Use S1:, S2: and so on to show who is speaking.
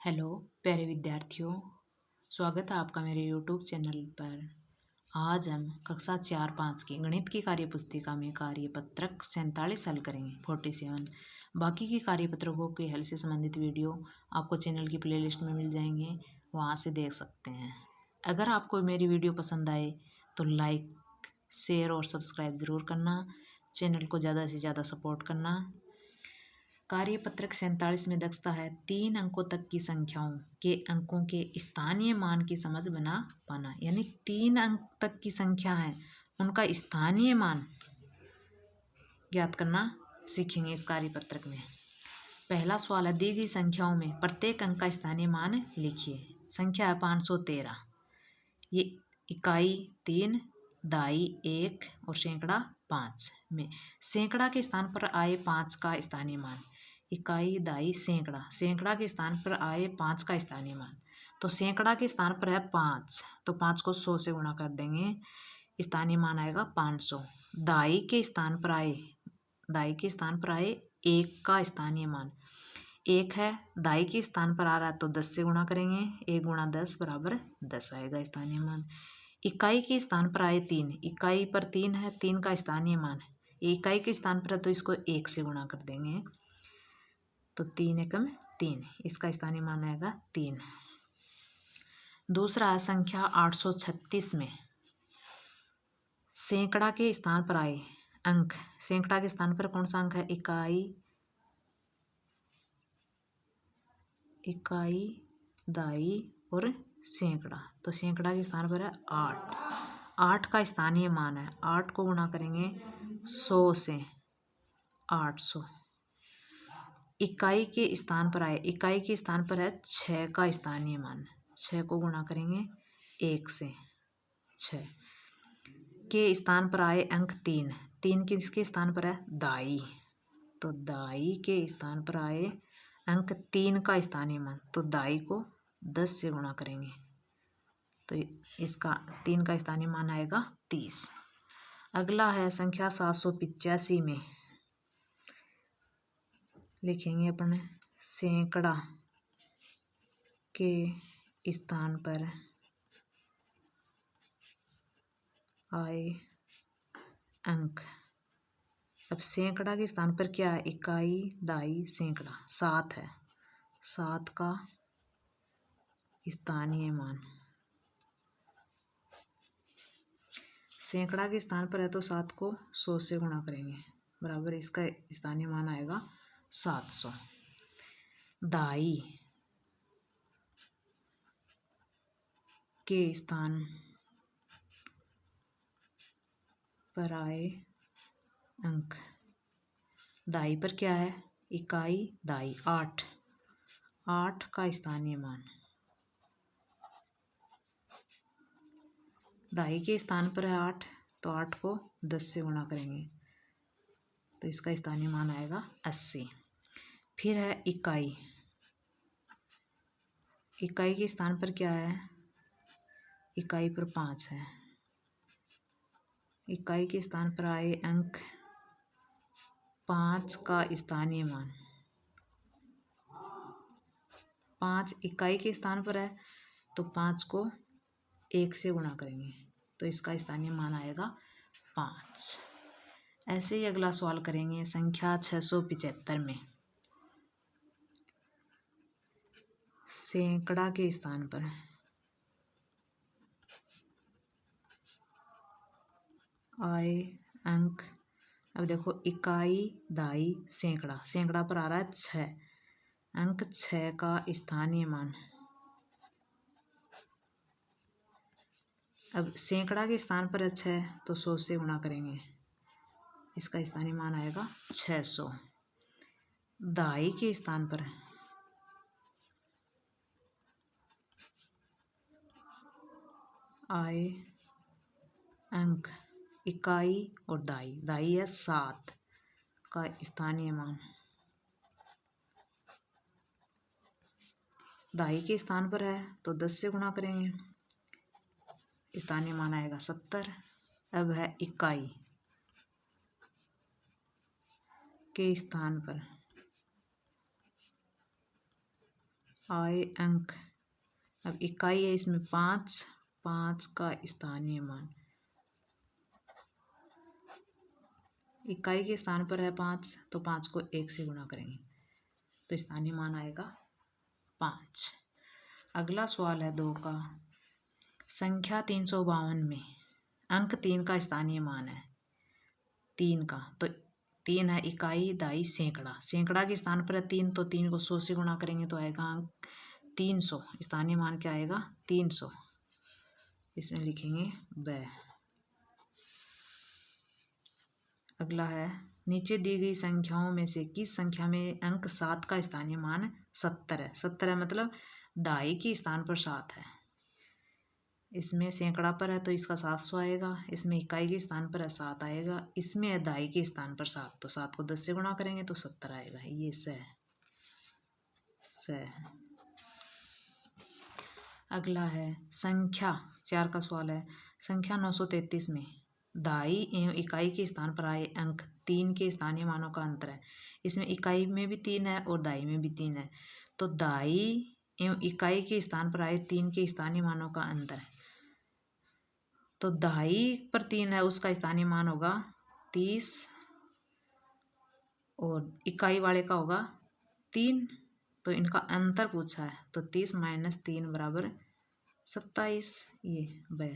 S1: Hello प्यारे विद्यार्थियों, स्वागत है आपका मेरे यूट्यूब चैनल पर। आज हम कक्षा 4-5 की गणित की कार्यपुस्तिका में कार्यपत्रक 47 हल करेंगे 47। बाकी के कार्यपत्रकों के हल से संबंधित वीडियो आपको चैनल की प्लेलिस्ट में मिल जाएंगे, वहाँ से देख सकते हैं। अगर आपको मेरी वीडियो पसंद आए तो लाइक, शेयर और सब्सक्राइब ज़रूर करना, चैनल को ज़्यादा से ज़्यादा सपोर्ट करना। कार्यपत्रक 47 में दक्षता है 3 अंकों तक की संख्याओं के अंकों के स्थानीय मान की समझ बना पाना। यानी 3 अंक तक की संख्या है, उनका स्थानीय मान ज्ञात करना सीखेंगे इस कार्यपत्रक में। पहला सवाल है, दी गई संख्याओं में प्रत्येक अंक का स्थानीय मान लिखिए। संख्या है 513। ये इकाई 3, दाई 1 और सैकड़ा 5 में सैकड़ा के स्थान पर आए 5 का स्थानीय मान। इकाई, दाई, सैकड़ा, सैकड़ा के स्थान पर आए 5 का स्थानीय मान। तो सैकड़ा के स्थान पर है 5, तो 5 को 100 से गुणा कर देंगे, स्थानीय मान आएगा 500। दाई के स्थान पर आए 1 का स्थानीय मान 1 है, दाई के स्थान पर आ रहा है तो 10 से गुणा करेंगे, 1 गुणा 10 बराबर 10 आएगा स्थानीय मान। इकाई के स्थान पर आए 3, इकाई पर 3 है, 3 का स्थानीय मान, इकाई के स्थान पर है तो इसको 1 से गुणा कर देंगे, तो 3 एकम 3, इसका स्थानीय मान आएगा 3। दूसरा है संख्या 836 में सैकड़ा के स्थान पर आए अंक। सैकड़ा के स्थान पर कौन सा अंक है? इकाई, दाई और सैकड़ा। तो सैकड़ा के स्थान पर है 8, 8 का स्थानीय मान है, 8 को गुणा करेंगे 100 से, 800। इकाई के स्थान पर आए, इकाई के स्थान पर है 6 का स्थानीय मान, 6 को गुणा करेंगे 1 से, 6 के स्थान पर आए अंक 3, 3 किसके स्थान पर है? दाई, तो दाई के स्थान पर आए अंक 3 का स्थानीय मान, तो दाई को 10 से गुणा करेंगे, तो इसका 3 का स्थानीय मान आएगा 30। अगला है संख्या 785 में लिखेंगे अपन सैकड़ा के स्थान पर आए अंक। अब सैकड़ा के स्थान पर क्या है? इकाई, दाई, सैकड़ा 7 है, 7 का स्थानीय मान। सैकड़ा के स्थान पर है तो 7 को 100 से गुणा करेंगे, बराबर इसका स्थानीय मान आएगा 700। दाई के स्थान पर आए अंक। दाई पर क्या है? इकाई, दाई 8, 8 का स्थानीय मान। दाई के स्थान पर है 8, तो 8 को 10 से गुणा करेंगे, तो इसका स्थानीय मान आएगा 80। फिर है इकाई, इकाई के स्थान पर क्या है? इकाई पर 5 है, इकाई के स्थान पर आए अंक 5 का स्थानीय मान। 5 इकाई के स्थान पर है तो 5 को 1 से गुणा करेंगे, तो इसका स्थानीय मान आएगा 5। ऐसे ही अगला सवाल करेंगे संख्या 675 में सैकड़ा के स्थान पर आए अंक। अब देखो इकाई, दाई, सैकड़ा, सैकड़ा पर आ रहा है 6, अंक 6 का स्थानीय मान। अब सैकड़ा के स्थान पर है 6, तो 100 से गुणा करेंगे, इसका स्थानीय मान आएगा 600। दाई के स्थान पर आए अंक इकाई और दाई, दाई है 7 का स्थानीय मान। दाई के स्थान पर है तो 10 से गुणा करेंगे, स्थानीय मान आएगा 70। अब है इकाई के स्थान पर आए अंक। अब इकाई है इसमें 5, 5 का स्थानीय मान, इकाई के स्थान पर है 5 तो 5 को 1 से गुणा करेंगे तो स्थानीय मान आएगा 5। अगला सवाल है 2 का, संख्या 352 में अंक 3 का स्थानीय मान है 3 का, तो 3 है इकाई, दाई, सैकड़ा, सैकड़ा के स्थान पर है 3 तो 3 को 100 से गुणा करेंगे तो आएगा अंक 300, स्थानीय मान क्या आएगा 300, इसमें लिखेंगे ब। अगला है, नीचे दी गई संख्याओं में से किस संख्या में अंक 7 का स्थानीय मान 70 है। 70 है मतलब दाई के स्थान पर 7 है, इसमें सैकड़ा पर है तो इसका 700 आएगा, इसमें इकाई के स्थान पर है 7 आएगा, इसमें है दाई के स्थान पर 7 तो 7 को 10 से गुणा करेंगे तो 70 आएगा। ये स। अगला है संख्या 4 का सवाल है, संख्या 933 में दाई एवं इकाई के स्थान पर आए अंक 3 के स्थानीय मानों का अंतर है। इसमें इकाई में भी 3 है और दाई में भी 3 है, तो दाई एवं इकाई के स्थान पर आए 3 के स्थानीय मानों का अंतर है, तो दाई पर 3 है उसका स्थानीय मान होगा 30 और इकाई वाले का होगा 3, तो इनका अंतर पूछा है तो 30 - 3 = 27, ये ब।